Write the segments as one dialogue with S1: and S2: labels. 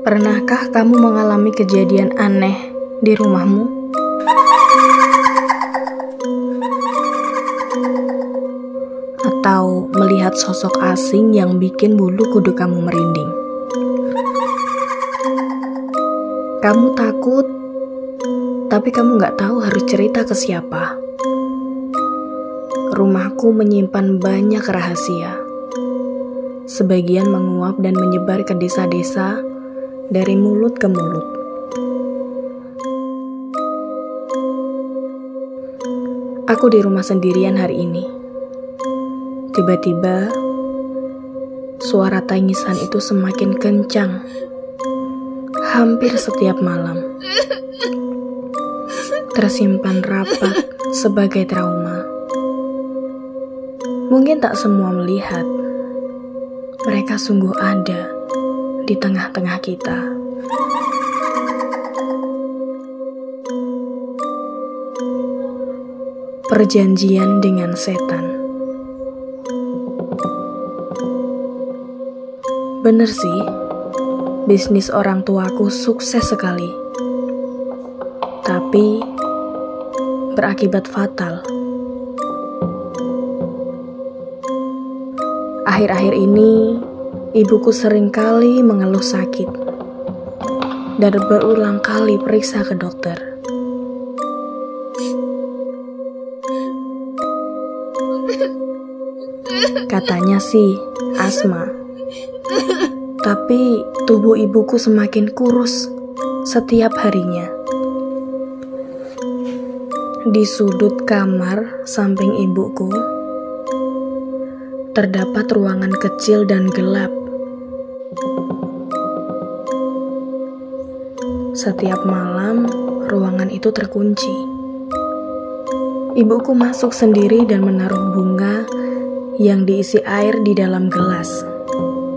S1: Pernahkah kamu mengalami kejadian aneh di rumahmu? Atau melihat sosok asing yang bikin bulu kuduk kamu merinding? Kamu takut, tapi kamu gak tahu harus cerita ke siapa. Rumahku menyimpan banyak rahasia. Sebagian menguap dan menyebar ke desa-desa, dari mulut ke mulut. Aku di rumah sendirian hari ini. Tiba-tiba, suara tangisan itu semakin kencang. Hampir setiap malam. Tersimpan rapat sebagai trauma. Mungkin tak semua melihat. Mereka sungguh ada di tengah-tengah kita. Perjanjian dengan setan. Bener sih, bisnis orang tuaku sukses sekali. Tapi berakibat fatal. Akhir-akhir ini, ibuku seringkali mengeluh sakit dan berulang kali periksa ke dokter. Katanya sih asma, tapi tubuh ibuku semakin kurus setiap harinya. Di sudut kamar samping ibuku, terdapat ruangan kecil dan gelap. Setiap malam, ruangan itu terkunci. Ibuku masuk sendiri dan menaruh bunga yang diisi air di dalam gelas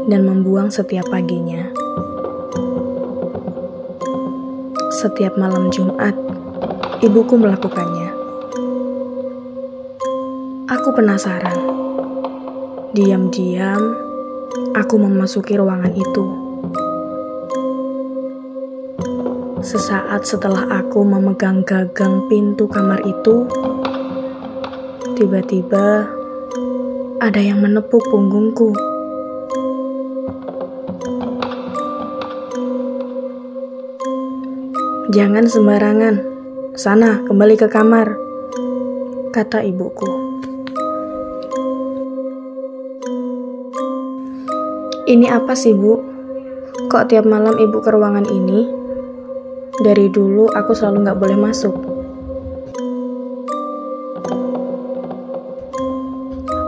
S1: dan membuang setiap paginya. Setiap malam Jumat, ibuku melakukannya. Aku penasaran. Diam-diam, aku memasuki ruangan itu. Sesaat setelah aku memegang gagang pintu kamar itu, tiba-tiba ada yang menepuk punggungku. "Jangan sembarangan, sana kembali ke kamar," kata ibuku. "Ini apa sih, Bu? Kok tiap malam ibu ke ruangan ini? Dari dulu aku selalu gak boleh masuk."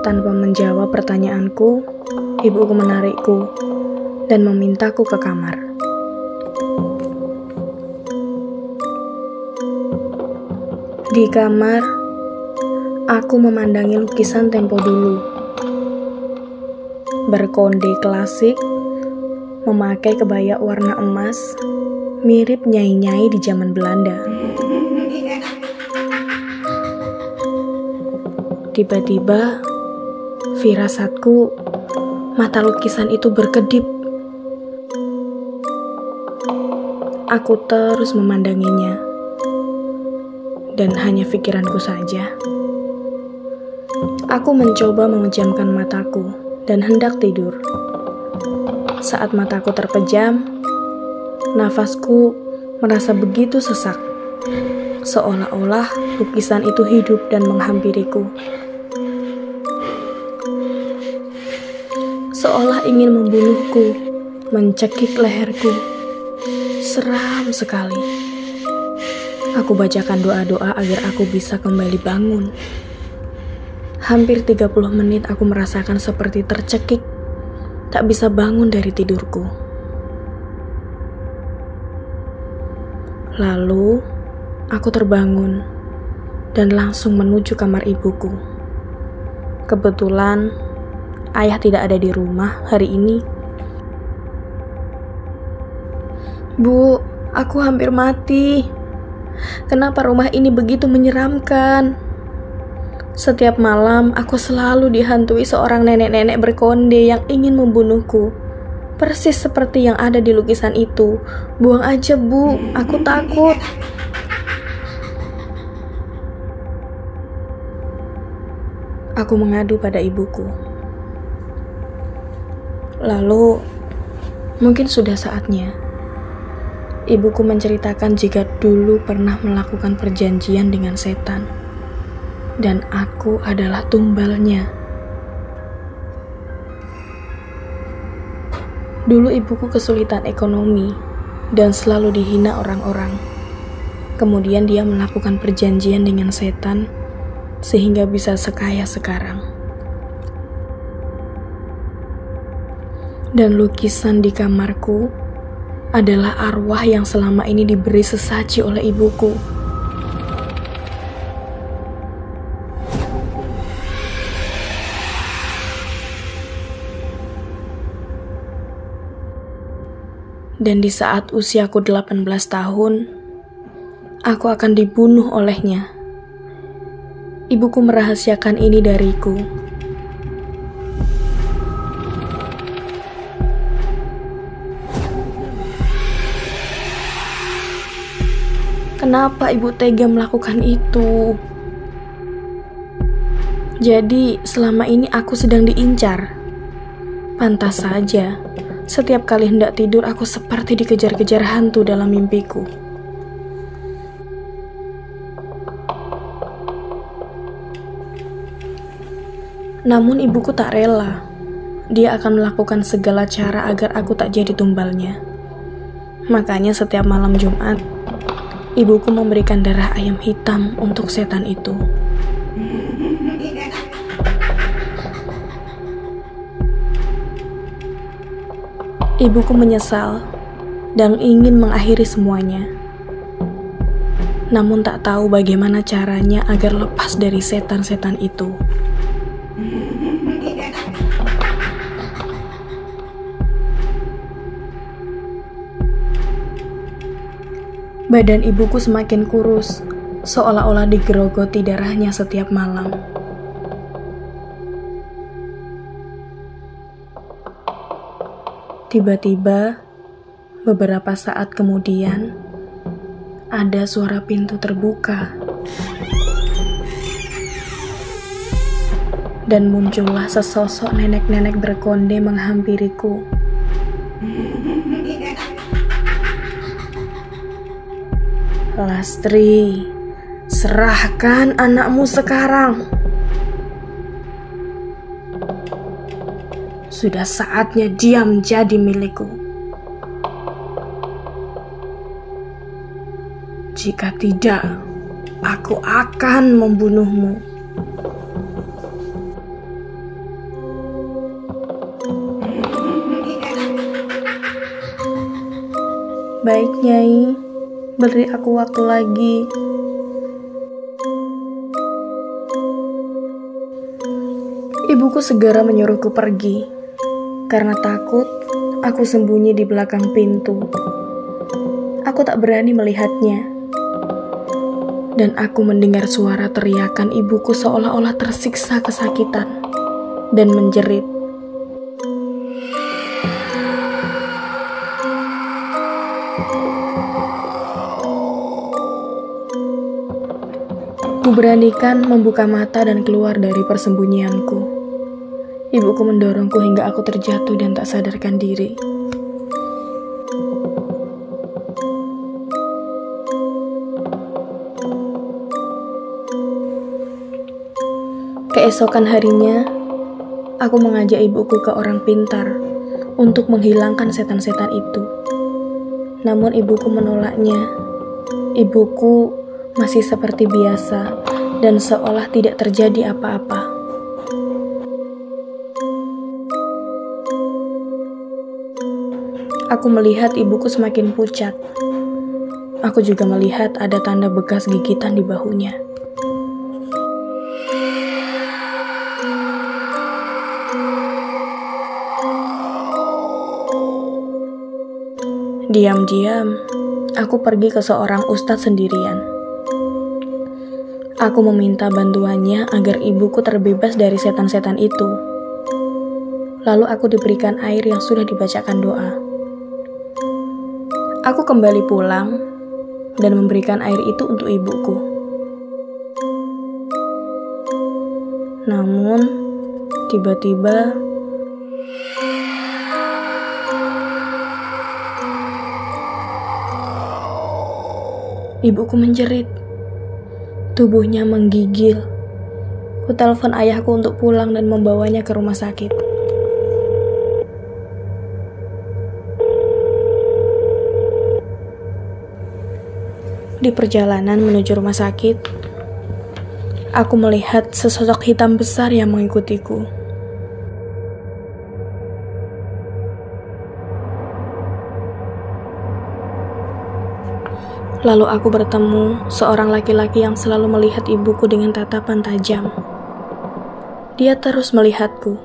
S1: Tanpa menjawab pertanyaanku, ibuku menarikku dan memintaku ke kamar. Di kamar, aku memandangi lukisan tempo dulu. Berkonde klasik, memakai kebaya warna emas, mirip nyai-nyai di zaman Belanda. Tiba-tiba, firasatku, mata lukisan itu berkedip. Aku terus memandanginya, dan hanya pikiranku saja. Aku mencoba memejamkan mataku dan hendak tidur. Saat mataku terpejam, nafasku merasa begitu sesak, seolah-olah lukisan itu hidup dan menghampiriku. Seolah ingin membunuhku, mencekik leherku. Seram sekali. Aku bacakan doa-doa agar aku bisa kembali bangun. Hampir 30 menit aku merasakan seperti tercekik, tak bisa bangun dari tidurku. Lalu, aku terbangun dan langsung menuju kamar ibuku. Kebetulan, ayah tidak ada di rumah hari ini. "Bu, aku hampir mati. Kenapa rumah ini begitu menyeramkan? Setiap malam aku selalu dihantui seorang nenek-nenek berkonde yang ingin membunuhku. Persis seperti yang ada di lukisan itu. Buang aja, Bu. Aku takut. Aku mengadu pada ibuku. Lalu, mungkin sudah saatnya ibuku menceritakan jika dulu pernah melakukan perjanjian dengan setan, dan aku adalah tumbalnya. Dulu ibuku kesulitan ekonomi dan selalu dihina orang-orang. Kemudian dia melakukan perjanjian dengan setan sehingga bisa sekaya sekarang. Dan lukisan di kamarku adalah arwah yang selama ini diberi sesaji oleh ibuku. Dan di saat usiaku 18 tahun, aku akan dibunuh olehnya. Ibuku merahasiakan ini dariku. Kenapa ibu tega melakukan itu? Jadi, selama ini aku sedang diincar. Pantas saja, setiap kali hendak tidur aku seperti dikejar-kejar hantu dalam mimpiku. Namun ibuku tak rela. Dia akan melakukan segala cara agar aku tak jadi tumbalnya. Makanya setiap malam Jumat, ibuku memberikan darah ayam hitam untuk setan itu. Ibuku menyesal dan ingin mengakhiri semuanya. Namun tak tahu bagaimana caranya agar lepas dari setan-setan itu. Badan ibuku semakin kurus, seolah-olah digerogoti darahnya setiap malam. Tiba-tiba, beberapa saat kemudian, ada suara pintu terbuka. Dan muncullah sesosok nenek-nenek berkonde menghampiriku. Lastri, serahkan anakmu sekarang. Sudah saatnya dia menjadi milikku. Jika tidak, aku akan membunuhmu. Baik, Nyai. Beri aku waktu lagi. Ibuku segera menyuruhku pergi. Karena takut, aku sembunyi di belakang pintu. Aku tak berani melihatnya. Dan aku mendengar suara teriakan ibuku seolah-olah tersiksa kesakitan dan menjerit. Kuberanikan membuka mata dan keluar dari persembunyianku. Ibuku mendorongku hingga aku terjatuh dan tak sadarkan diri. Keesokan harinya, aku mengajak ibuku ke orang pintar untuk menghilangkan setan-setan itu. Namun ibuku menolaknya. Ibuku masih seperti biasa dan seolah tidak terjadi apa-apa. Aku melihat ibuku semakin pucat. Aku juga melihat ada tanda bekas gigitan di bahunya. Diam-diam, aku pergi ke seorang ustadz sendirian. Aku meminta bantuannya agar ibuku terbebas dari setan-setan itu. Lalu aku diberikan air yang sudah dibacakan doa. Aku kembali pulang dan memberikan air itu untuk ibuku. Namun, tiba-tiba ibuku menjerit. Tubuhnya menggigil. Ku telepon ayahku untuk pulang dan membawanya ke rumah sakit. Di perjalanan menuju rumah sakit, aku melihat sesosok hitam besar yang mengikutiku. Lalu aku bertemu seorang laki-laki yang selalu melihat ibuku dengan tatapan tajam. Dia terus melihatku.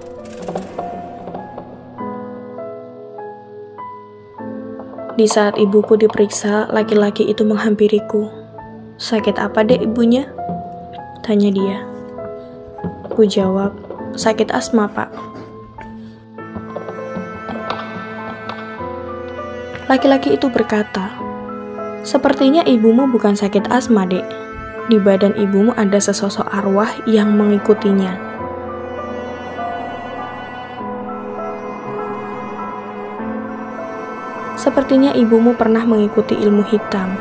S1: Di saat ibuku diperiksa, laki-laki itu menghampiriku. "Sakit apa, Dek, ibunya?" tanya dia. Ku jawab, "Sakit asma, Pak." Laki-laki itu berkata, "Sepertinya ibumu bukan sakit asma, Dek. Di badan ibumu ada sesosok arwah yang mengikutinya." Sepertinya ibumu pernah mengikuti ilmu hitam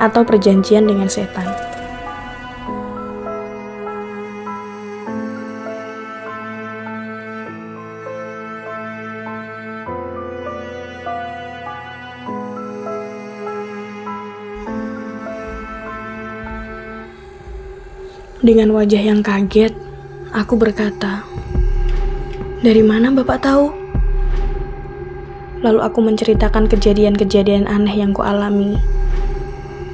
S1: atau perjanjian dengan setan. Dengan wajah yang kaget, aku berkata, "Dari mana Bapak tahu?" Lalu aku menceritakan kejadian-kejadian aneh yang kualami.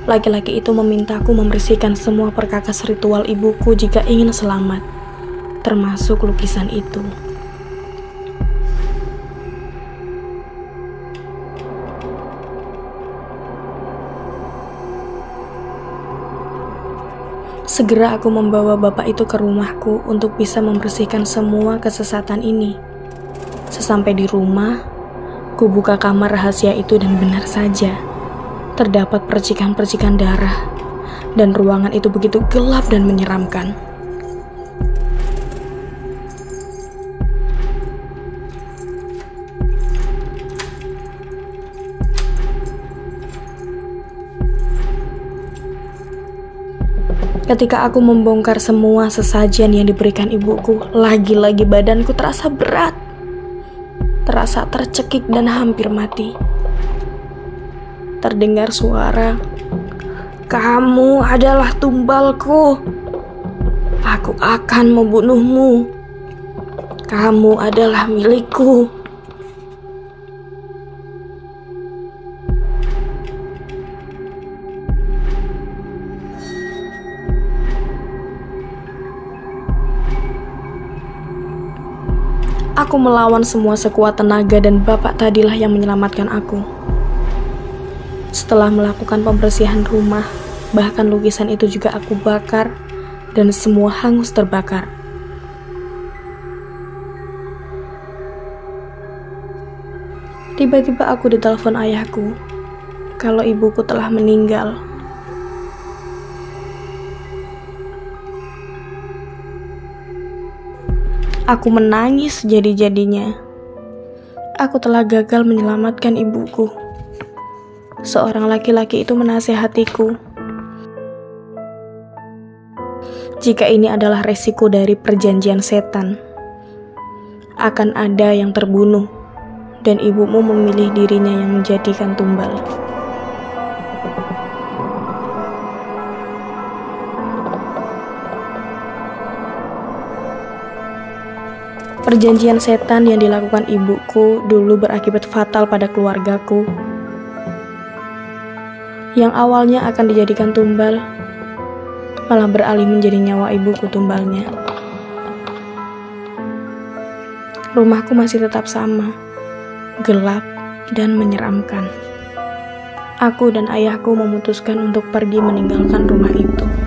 S1: Laki-laki itu memintaku membersihkan semua perkakas ritual ibuku jika ingin selamat, termasuk lukisan itu. Segera aku membawa bapak itu ke rumahku untuk bisa membersihkan semua kesesatan ini. Sesampai di rumah, ku buka kamar rahasia itu dan benar saja, terdapat percikan-percikan darah, dan ruangan itu begitu gelap dan menyeramkan. Ketika aku membongkar semua sesajen yang diberikan ibuku, lagi-lagi badanku terasa berat, terasa tercekik dan hampir mati. Terdengar suara, "Kamu adalah tumbalku. Aku akan membunuhmu. Kamu adalah milikku." Aku melawan semua sekuat tenaga dan bapak tadilah yang menyelamatkan aku. Setelah melakukan pembersihan rumah, bahkan lukisan itu juga aku bakar dan semua hangus terbakar. Tiba-tiba aku ditelepon ayahku kalau ibuku telah meninggal. Aku menangis jadi-jadinya. Aku telah gagal menyelamatkan ibuku. Seorang laki-laki itu menasihatiku. Jika ini adalah resiko dari perjanjian setan, akan ada yang terbunuh, dan ibumu memilih dirinya yang menjadikan tumbal. Perjanjian setan yang dilakukan ibuku dulu berakibat fatal pada keluargaku. Yang awalnya akan dijadikan tumbal, malah beralih menjadi nyawa ibuku tumbalnya. Rumahku masih tetap sama, gelap dan menyeramkan. Aku dan ayahku memutuskan untuk pergi meninggalkan rumah itu.